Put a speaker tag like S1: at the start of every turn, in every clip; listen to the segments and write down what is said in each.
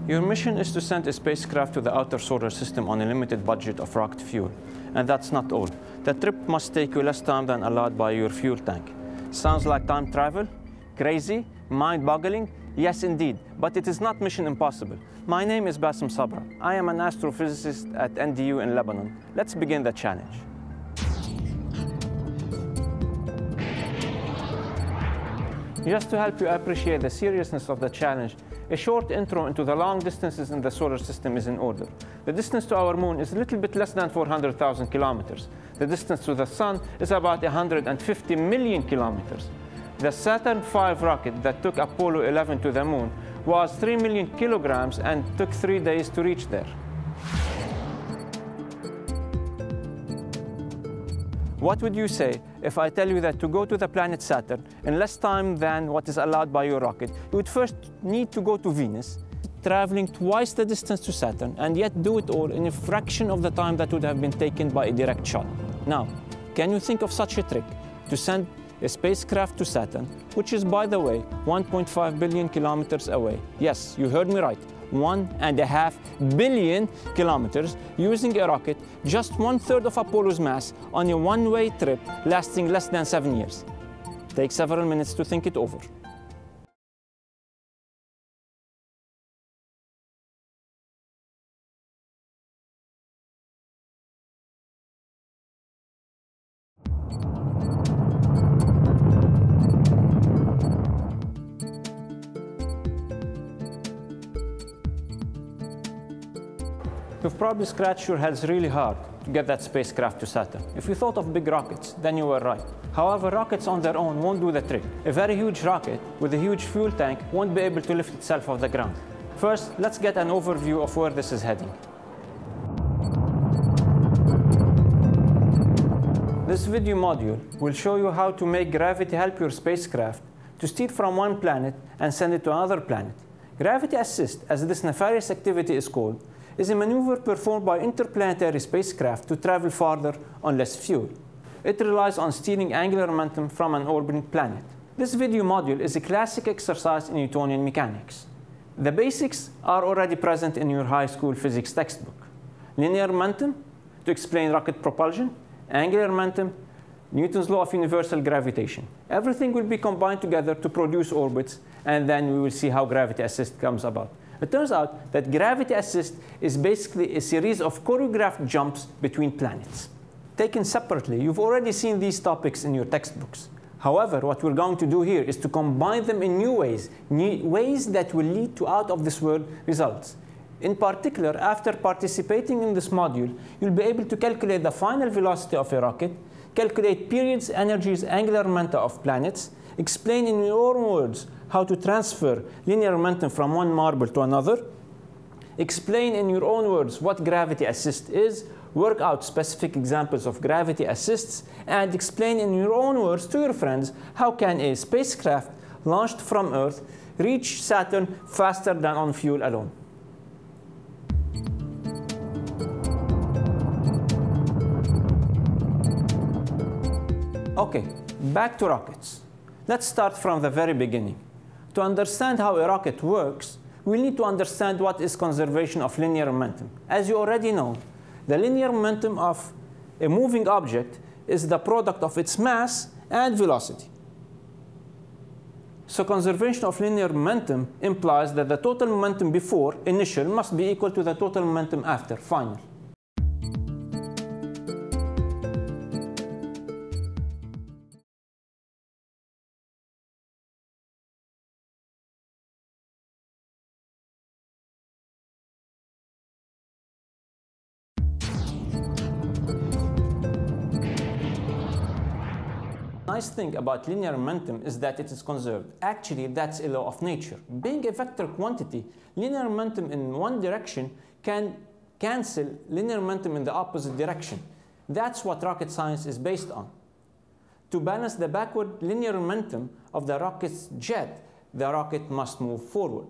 S1: Your mission is to send a spacecraft to the outer solar system on a limited budget of rocket fuel. And that's not all. The trip must take you less time than allowed by your fuel tank. Sounds like time travel? Crazy? Mind-boggling? Yes, indeed. But it is not mission impossible. My name is Bassem Sabra. I am an astrophysicist at NDU in Lebanon. Let's begin the challenge. Just to help you appreciate the seriousness of the challenge, a short intro into the long distances in the solar system is in order. The distance to our moon is a little bit less than 400,000 kilometers. The distance to the sun is about 150 million kilometers. The Saturn V rocket that took Apollo 11 to the moon was 3 million kilograms and took 3 days to reach there. What would you say if I tell you that to go to the planet Saturn in less time than what is allowed by your rocket, you would first need to go to Venus, traveling twice the distance to Saturn, and yet do it all in a fraction of the time that would have been taken by a direct shot? Now, can you think of such a trick to send a spacecraft to Saturn, which is, by the way, 1.5 billion kilometers away? Yes, you heard me right. 1.5 billion kilometers using a rocket just 1/3 of Apollo's mass on a one-way trip lasting less than 7 years. Take several minutes to think it over. You've probably scratched your heads really hard to get that spacecraft to Saturn. If you thought of big rockets, then you were right. However, rockets on their own won't do the trick. A very huge rocket with a huge fuel tank won't be able to lift itself off the ground. First, let's get an overview of where this is heading. This video module will show you how to make gravity help your spacecraft to steer from one planet and send it to another planet. Gravity assist, as this nefarious activity is called, is a maneuver performed by interplanetary spacecraft to travel farther on less fuel. It relies on stealing angular momentum from an orbiting planet. This video module is a classic exercise in Newtonian mechanics. The basics are already present in your high school physics textbook. Linear momentum, to explain rocket propulsion, angular momentum, Newton's law of universal gravitation. Everything will be combined together to produce orbits, and then we will see how gravity assist comes about. It turns out that gravity assist is basically a series of choreographed jumps between planets. Taken separately, you've already seen these topics in your textbooks. However, what we're going to do here is to combine them in new ways that will lead to out-of-this-world results. In particular, after participating in this module, you'll be able to calculate the final velocity of a rocket, calculate periods, energies, angular momenta of planets, explain in your own words how to transfer linear momentum from one marble to another, explain in your own words what gravity assist is, work out specific examples of gravity assists, and explain in your own words to your friends how can a spacecraft launched from Earth reach Saturn faster than on fuel alone. Okay, back to rockets. Let's start from the very beginning. To understand how a rocket works, we need to understand what is conservation of linear momentum. As you already know, the linear momentum of a moving object is the product of its mass and velocity. So conservation of linear momentum implies that the total momentum before, initial, must be equal to the total momentum after, final. Nice thing about linear momentum is that it is conserved. Actually, that's a law of nature. Being a vector quantity, linear momentum in one direction can cancel linear momentum in the opposite direction. That's what rocket science is based on. To balance the backward linear momentum of the rocket's jet, the rocket must move forward.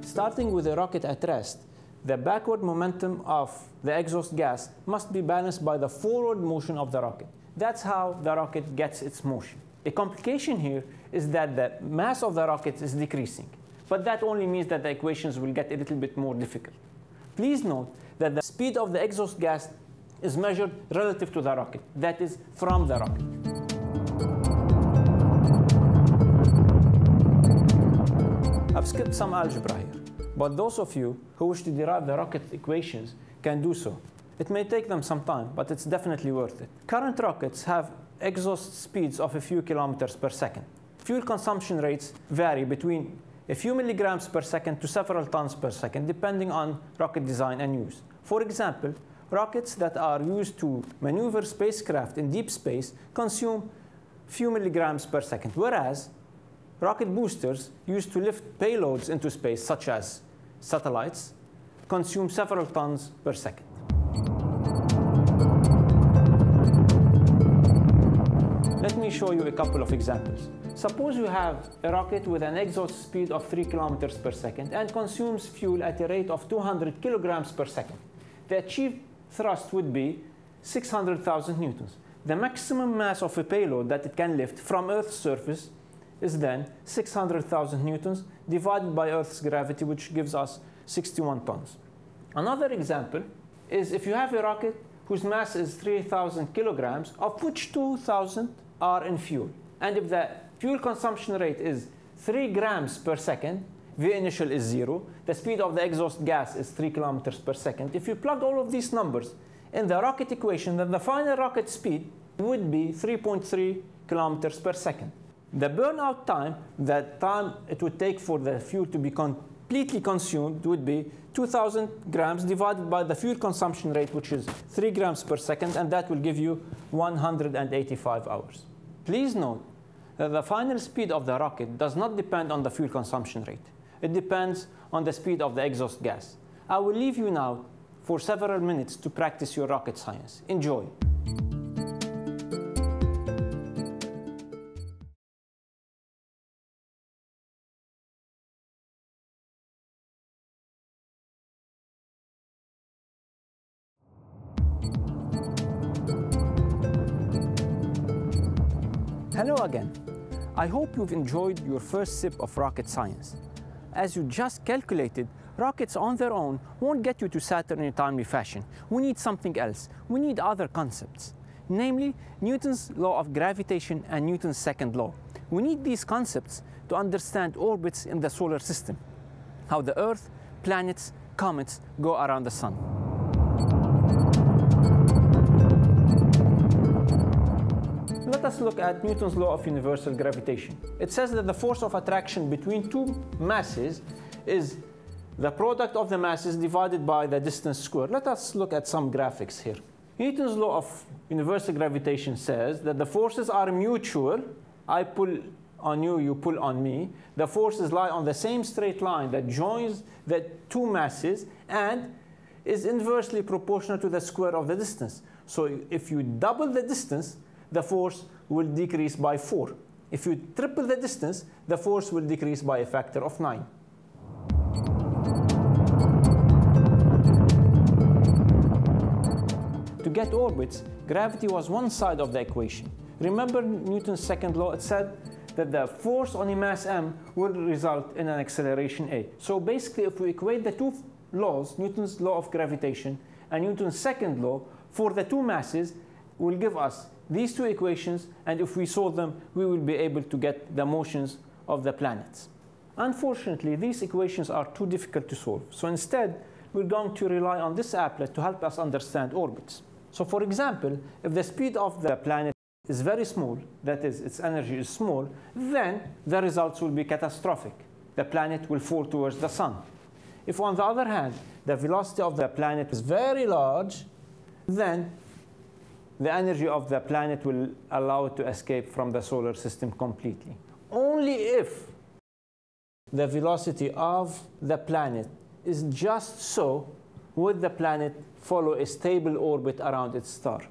S1: Starting with a rocket at rest, the backward momentum of the exhaust gas must be balanced by the forward motion of the rocket. That's how the rocket gets its motion. A complication here is that the mass of the rocket is decreasing, but that only means that the equations will get a little bit more difficult. Please note that the speed of the exhaust gas is measured relative to the rocket, that is, from the rocket. I've skipped some algebra here, but those of you who wish to derive the rocket equations can do so. It may take them some time, but it's definitely worth it. Current rockets have exhaust speeds of a few kilometers per second. Fuel consumption rates vary between a few milligrams per second to several tons per second, depending on rocket design and use. For example, rockets that are used to maneuver spacecraft in deep space consume few milligrams per second, whereas rocket boosters used to lift payloads into space, such as satellites, consume several tons per second. Let me show you a couple of examples. Suppose you have a rocket with an exhaust speed of 3 kilometers per second and consumes fuel at a rate of 200 kilograms per second. The achieved thrust would be 600,000 newtons. The maximum mass of a payload that it can lift from Earth's surface is then 600,000 newtons divided by Earth's gravity, which gives us 61 tons. Another example is if you have a rocket whose mass is 3,000 kilograms, of which 2,000 are in fuel. And if the fuel consumption rate is 3 grams per second, V initial is 0, the speed of the exhaust gas is 3 kilometers per second. If you plug all of these numbers in the rocket equation, then the final rocket speed would be 3.3 kilometers per second. The burnout time, the time it would take for the fuel to be completely consumed, would be 2,000 grams divided by the fuel consumption rate, which is 3 grams per second, and that will give you 185 hours. Please note that the final speed of the rocket does not depend on the fuel consumption rate. It depends on the speed of the exhaust gas. I will leave you now for several minutes to practice your rocket science. Enjoy. Hello again. I hope you've enjoyed your first sip of rocket science. As you just calculated, rockets on their own won't get you to Saturn in a timely fashion. We need something else. We need other concepts, namely Newton's law of gravitation and Newton's second law. We need these concepts to understand orbits in the solar system, how the Earth, planets, comets go around the sun. Let us look at Newton's law of universal gravitation. It says that the force of attraction between two masses is the product of the masses divided by the distance squared. Let us look at some graphics here. Newton's law of universal gravitation says that the forces are mutual. I pull on you, you pull on me. The forces lie on the same straight line that joins the two masses and is inversely proportional to the square of the distance. So if you double the distance, the force will decrease by 4. If you triple the distance, the force will decrease by a factor of 9. To get orbits, gravity was one side of the equation. Remember Newton's second law? It said that the force on a mass m will result in an acceleration a. So basically, if we equate the two laws, Newton's law of gravitation and Newton's second law, for the two masses, will give us these two equations, and if we solve them, we will be able to get the motions of the planets. Unfortunately, these equations are too difficult to solve. So instead, we're going to rely on this applet to help us understand orbits. So for example, if the speed of the planet is very small, that is, its energy is small, then the results will be catastrophic. The planet will fall towards the sun. If, on the other hand, the velocity of the planet is very large, then the energy of the planet will allow it to escape from the solar system completely. Only if the velocity of the planet is just so would the planet follow a stable orbit around its star.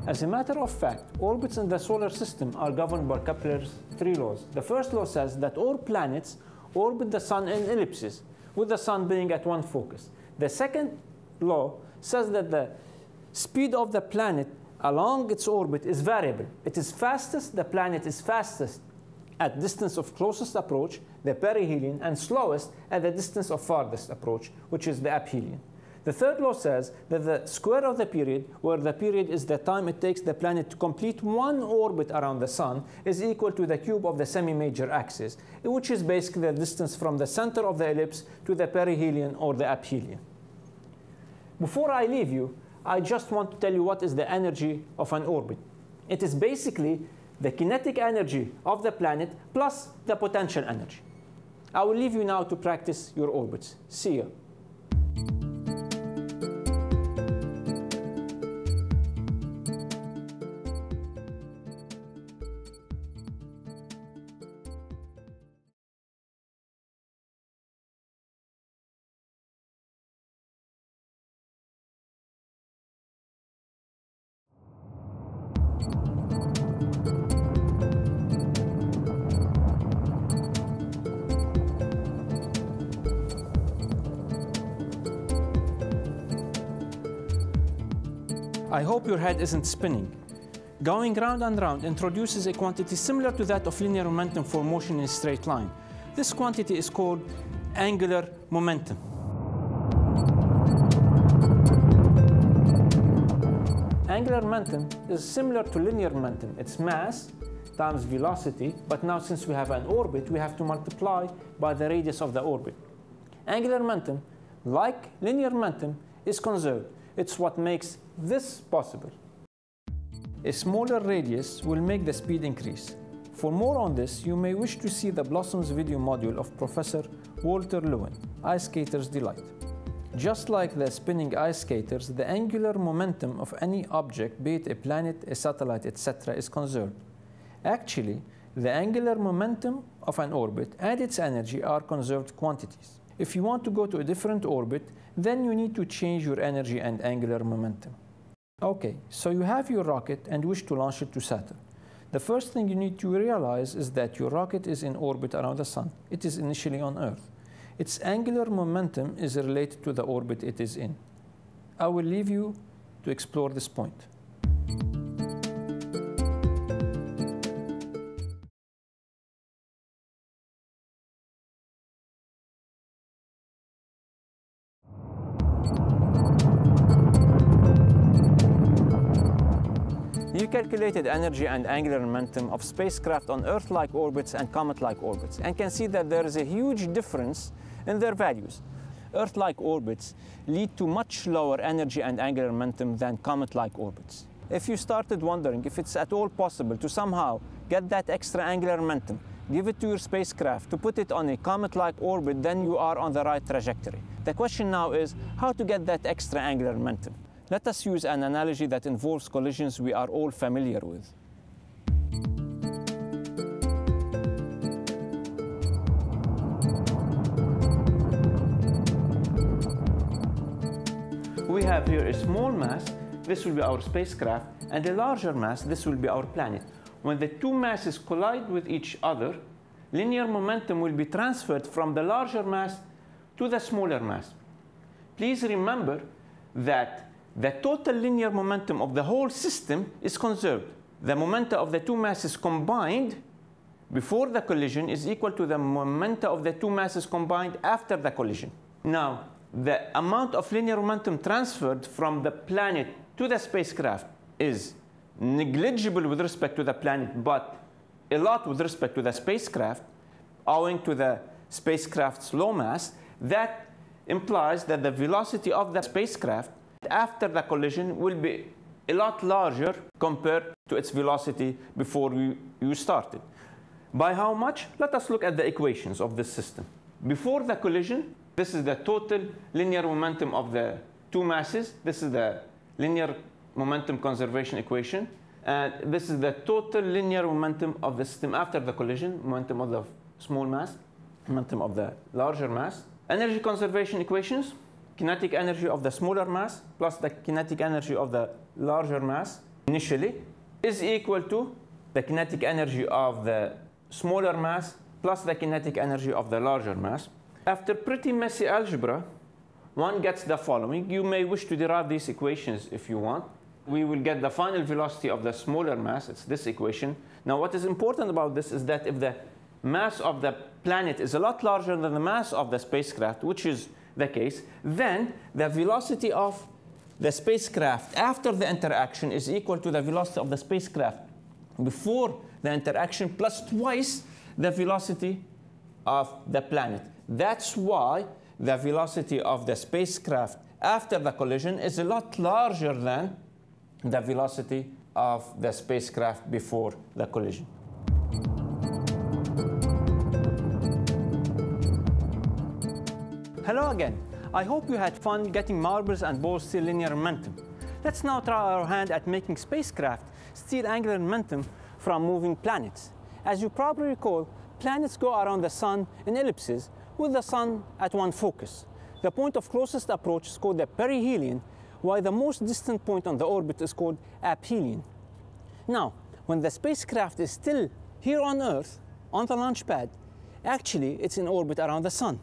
S1: As a matter of fact, orbits in the solar system are governed by Kepler's 3 laws. The first law says that all planets orbit the sun in ellipses, with the sun being at one focus. The second law says that the speed of the planet along its orbit is variable. It is fastest, the planet is fastest at distance of closest approach, the perihelion, and slowest at the distance of farthest approach, which is the aphelion. The third law says that the square of the period, where the period is the time it takes the planet to complete one orbit around the sun, is equal to the cube of the semi-major axis, which is basically the distance from the center of the ellipse to the perihelion or the aphelion. Before I leave you, I just want to tell you what is the energy of an orbit. It is basically the kinetic energy of the planet plus the potential energy. I will leave you now to practice your orbits. See you. I hope your head isn't spinning. Going round and round introduces a quantity similar to that of linear momentum for motion in a straight line. This quantity is called angular momentum. Angular momentum is similar to linear momentum. It's mass times velocity, but now since we have an orbit, we have to multiply by the radius of the orbit. Angular momentum, like linear momentum, is conserved. It's what makes this possible. A smaller radius will make the speed increase. For more on this, you may wish to see the Blossoms video module of Professor Walter Lewin, Ice Skater's Delight. Just like the spinning ice skaters, the angular momentum of any object, be it a planet, a satellite, etc., is conserved. Actually, the angular momentum of an orbit and its energy are conserved quantities. If you want to go to a different orbit, then you need to change your energy and angular momentum. Okay, so you have your rocket and wish to launch it to Saturn. The first thing you need to realize is that your rocket is in orbit around the Sun. It is initially on Earth. Its angular momentum is related to the orbit it is in. I will leave you to explore this point. You calculated energy and angular momentum of spacecraft on Earth-like orbits and comet-like orbits, and can see that there is a huge difference in their values. Earth-like orbits lead to much lower energy and angular momentum than comet-like orbits. If you started wondering if it's at all possible to somehow get that extra angular momentum, give it to your spacecraft to put it on a comet-like orbit, then you are on the right trajectory. The question now is how to get that extra angular momentum. Let us use an analogy that involves collisions we are all familiar with. We have here a small mass, this will be our spacecraft, and a larger mass, this will be our planet. When the two masses collide with each other, linear momentum will be transferred from the larger mass to the smaller mass. Please remember that the total linear momentum of the whole system is conserved. The momenta of the two masses combined before the collision is equal to the momenta of the two masses combined after the collision. Now, the amount of linear momentum transferred from the planet to the spacecraft is negligible with respect to the planet, but a lot with respect to the spacecraft, owing to the spacecraft's low mass. That implies that the velocity of the spacecraft after the collision will be a lot larger compared to its velocity before you started. By how much? Let us look at the equations of this system. Before the collision, this is the total linear momentum of the two masses. This is the linear momentum conservation equation. And this is the total linear momentum of the system after the collision, momentum of the small mass, momentum of the larger mass. Energy conservation equations, kinetic energy of the smaller mass plus the kinetic energy of the larger mass initially is equal to the kinetic energy of the smaller mass plus the kinetic energy of the larger mass. After pretty messy algebra, one gets the following. You may wish to derive these equations if you want. We will get the final velocity of the smaller mass. It's this equation. Now, what is important about this is that if the mass of the planet is a lot larger than the mass of the spacecraft, which is the case, then the velocity of the spacecraft after the interaction is equal to the velocity of the spacecraft before the interaction plus twice the velocity of the planet. That's why the velocity of the spacecraft after the collision is a lot larger than the velocity of the spacecraft before the collision. Hello again. I hope you had fun getting marbles and balls steer linear momentum. Let's now try our hand at making spacecraft steer angular momentum from moving planets. As you probably recall, planets go around the sun in ellipses with the sun at one focus. The point of closest approach is called the perihelion, while the most distant point on the orbit is called aphelion. Now, when the spacecraft is still here on Earth, on the launch pad, actually it's in orbit around the sun.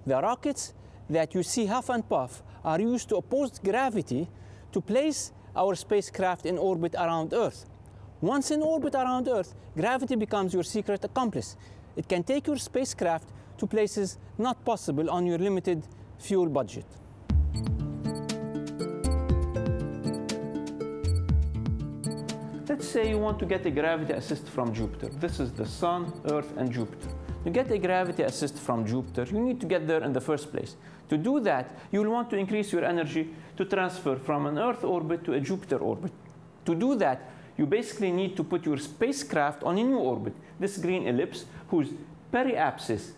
S1: The rockets that you see huff and puff are used to oppose gravity to place our spacecraft in orbit around Earth. Once in orbit around Earth, gravity becomes your secret accomplice. It can take your spacecraft to places not possible on your limited fuel budget. Let's say you want to get a gravity assist from Jupiter. This is the Sun, Earth, and Jupiter. To get a gravity assist from Jupiter, you need to get there in the first place. To do that, you will want to increase your energy to transfer from an Earth orbit to a Jupiter orbit. To do that, you basically need to put your spacecraft on a new orbit, this green ellipse, whose periapsis,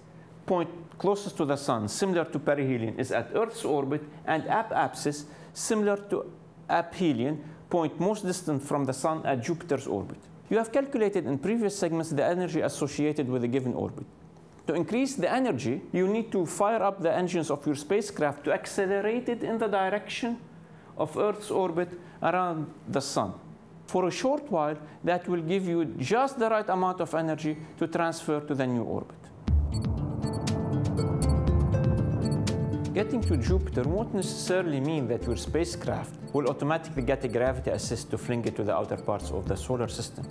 S1: point closest to the Sun, similar to perihelion, is at Earth's orbit, and apapsis, similar to aphelion, point most distant from the Sun at Jupiter's orbit. You have calculated in previous segments the energy associated with a given orbit. To increase the energy, you need to fire up the engines of your spacecraft to accelerate it in the direction of Earth's orbit around the Sun. For a short while, that will give you just the right amount of energy to transfer to the new orbit. Getting to Jupiter won't necessarily mean that your spacecraft will automatically get a gravity assist to fling it to the outer parts of the solar system.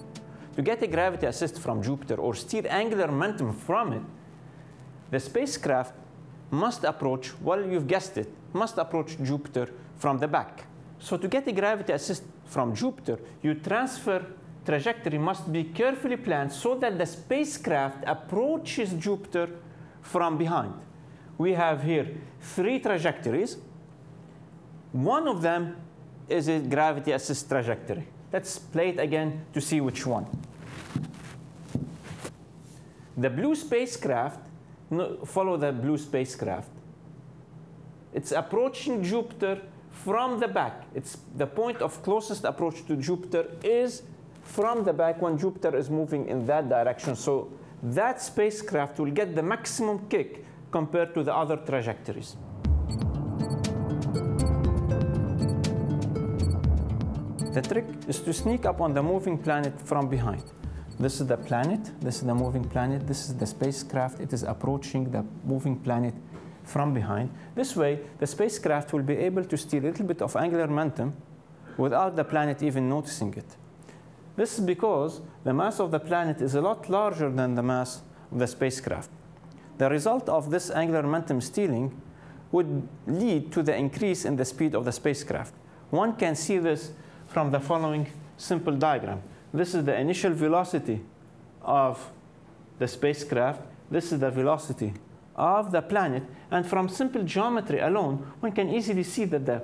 S1: To get a gravity assist from Jupiter or steer angular momentum from it, the spacecraft must approach, well, you've guessed it, must approach Jupiter from the back. So to get a gravity assist from Jupiter, your transfer trajectory must be carefully planned so that the spacecraft approaches Jupiter from behind. We have here 3 trajectories. One of them is a gravity assist trajectory. Let's play it again to see which one. The blue spacecraft, follow the blue spacecraft. It's approaching Jupiter from the back. It's the point of closest approach to Jupiter is from the back when Jupiter is moving in that direction. So that spacecraft will get the maximum kick compared to the other trajectories. The trick is to sneak up on the moving planet from behind. This is the planet, this is the moving planet, this is the spacecraft. It is approaching the moving planet from behind. This way, the spacecraft will be able to steer a little bit of angular momentum without the planet even noticing it. This is because the mass of the planet is a lot larger than the mass of the spacecraft. The result of this angular momentum steering would lead to the increase in the speed of the spacecraft. One can see this from the following simple diagram. This is the initial velocity of the spacecraft. This is the velocity of the planet. And from simple geometry alone, one can easily see that the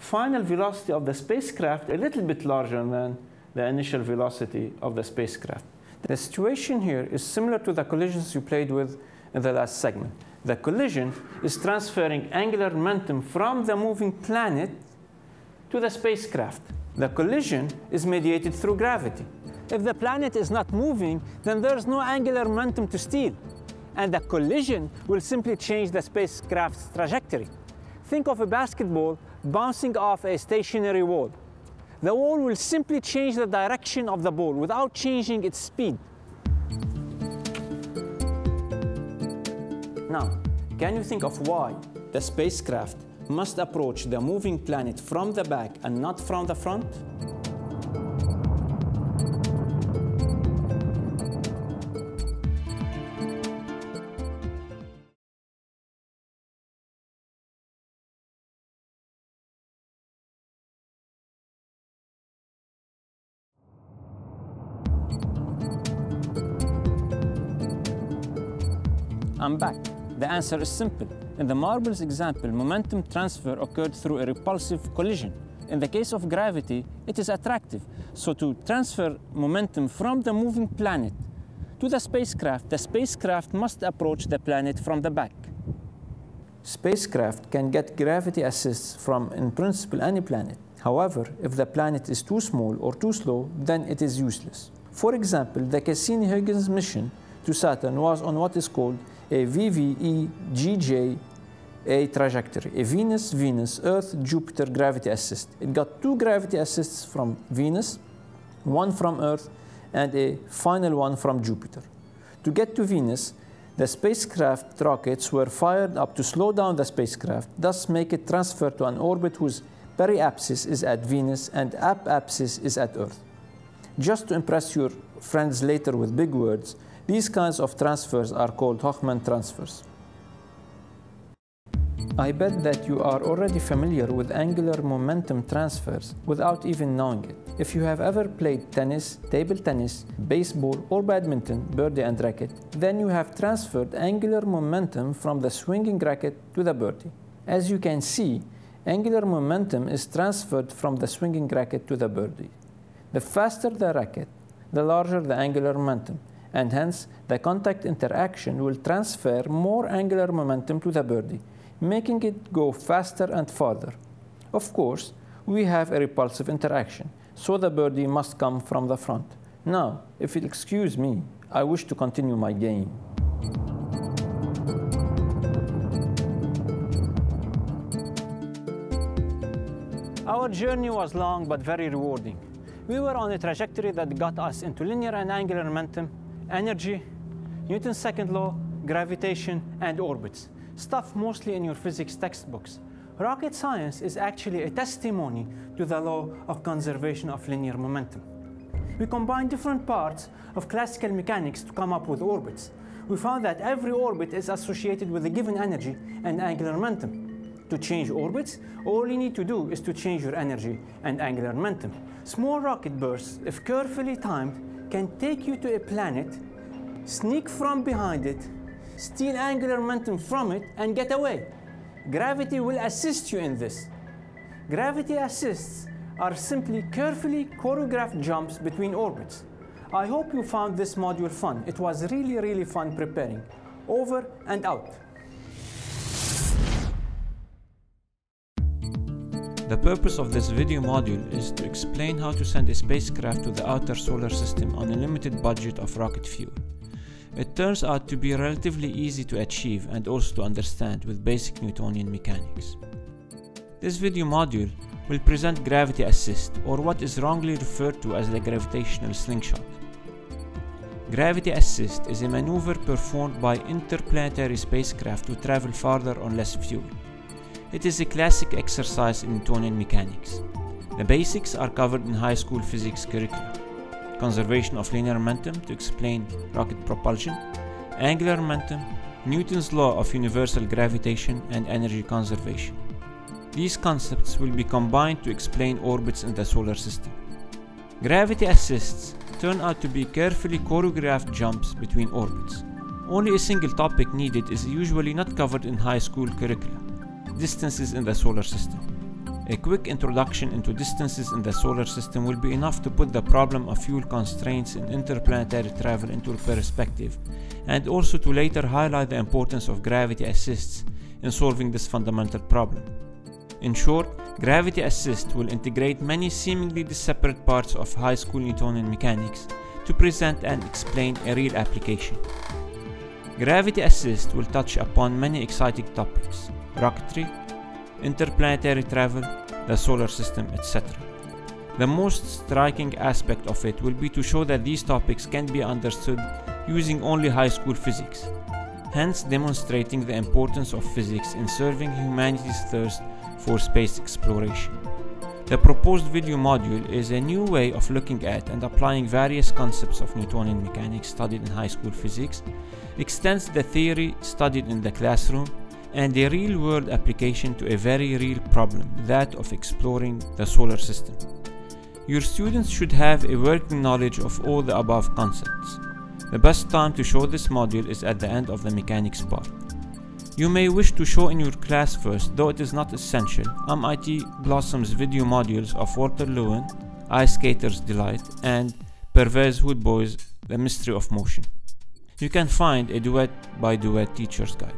S1: final velocity of the spacecraft a little bit larger than the initial velocity of the spacecraft. The situation here is similar to the collisions you played with in the last segment. The collision is transferring angular momentum from the moving planet to the spacecraft. The collision is mediated through gravity. If the planet is not moving, then there's no angular momentum to steal, and the collision will simply change the spacecraft's trajectory. Think of a basketball bouncing off a stationary wall. The wall will simply change the direction of the ball without changing its speed. Now, can you think of why the spacecraft must approach the moving planet from the back and not from the front? I'm back. The answer is simple. In the marbles example, momentum transfer occurred through a repulsive collision. In the case of gravity, it is attractive. So to transfer momentum from the moving planet to the spacecraft must approach the planet from the back. Spacecraft can get gravity assists from, in principle, any planet. However, if the planet is too small or too slow, then it is useless. For example, the Cassini-Huygens mission to Saturn was on what is called a VVE-GJ trajectory, a Venus-Earth-Jupiter gravity assist. It got 2 gravity assists from Venus, 1 from Earth, and a final one from Jupiter. To get to Venus, the spacecraft rockets were fired up to slow down the spacecraft, thus make it transfer to an orbit whose periapsis is at Venus and apapsis is at Earth. Just to impress your friends later with big words, these kinds of transfers are called Hochmann transfers. I bet that you are already familiar with angular momentum transfers without even knowing it. If you have ever played tennis, table tennis, baseball, or badminton, birdie and racket, then you have transferred angular momentum from the swinging racket to the birdie. As you can see, angular momentum is transferred from the swinging racket to the birdie. The faster the racket, the larger the angular momentum, and hence the contact interaction will transfer more angular momentum to the birdie, making it go faster and farther. Of course, we have a repulsive interaction, so the birdie must come from the front. Now, if you'll excuse me, I wish to continue my game. Our journey was long but very rewarding. We were on a trajectory that got us into linear and angular momentum, energy, Newton's second law, gravitation, and orbits. Stuff mostly in your physics textbooks. Rocket science is actually a testimony to the law of conservation of linear momentum. We combined different parts of classical mechanics to come up with orbits. We found that every orbit is associated with a given energy and angular momentum. To change orbits, all you need to do is to change your energy and angular momentum. Small rocket bursts, if carefully timed, can take you to a planet, sneak from behind it, steal angular momentum from it, and get away. Gravity will assist you in this. Gravity assists are simply carefully choreographed jumps between orbits. I hope you found this module fun. It was really fun preparing. Over and out. The purpose of this video module is to explain how to send a spacecraft to the outer solar system on a limited budget of rocket fuel. It turns out to be relatively easy to achieve and also to understand with basic Newtonian mechanics. This video module will present gravity assist, or what is wrongly referred to as the gravitational slingshot. Gravity assist is a maneuver performed by interplanetary spacecraft to travel farther on less fuel. It is a classic exercise in Newtonian mechanics. The basics are covered in high school physics curricula. Conservation of linear momentum to explain rocket propulsion, angular momentum, Newton's law of universal gravitation, and energy conservation. These concepts will be combined to explain orbits in the solar system. Gravity assists turn out to be carefully choreographed jumps between orbits. Only a single topic needed is usually not covered in high school curricula: distances in the solar system. A quick introduction into distances in the solar system will be enough to put the problem of fuel constraints in interplanetary travel into perspective, and also to later highlight the importance of gravity assists in solving this fundamental problem. In short, gravity assist will integrate many seemingly disparate parts of high school Newtonian mechanics to present and explain a real application. Gravity assist will touch upon many exciting topics: rocketry, interplanetary travel, the solar system, etc. The most striking aspect of it will be to show that these topics can be understood using only high school physics, hence demonstrating the importance of physics in serving humanity's thirst for space exploration. The proposed video module is a new way of looking at and applying various concepts of Newtonian mechanics studied in high school physics, extends the theory studied in the classroom, and a real-world application to a very real problem, that of exploring the solar system. Your students should have a working knowledge of all the above concepts. The best time to show this module is at the end of the mechanics part. You may wish to show in your class first, though it is not essential, MIT Blossom's video modules of Walter Lewin, Ice Skater's Delight, and Pervez Hoodboy's The Mystery of Motion. You can find a duet by duet teacher's guide.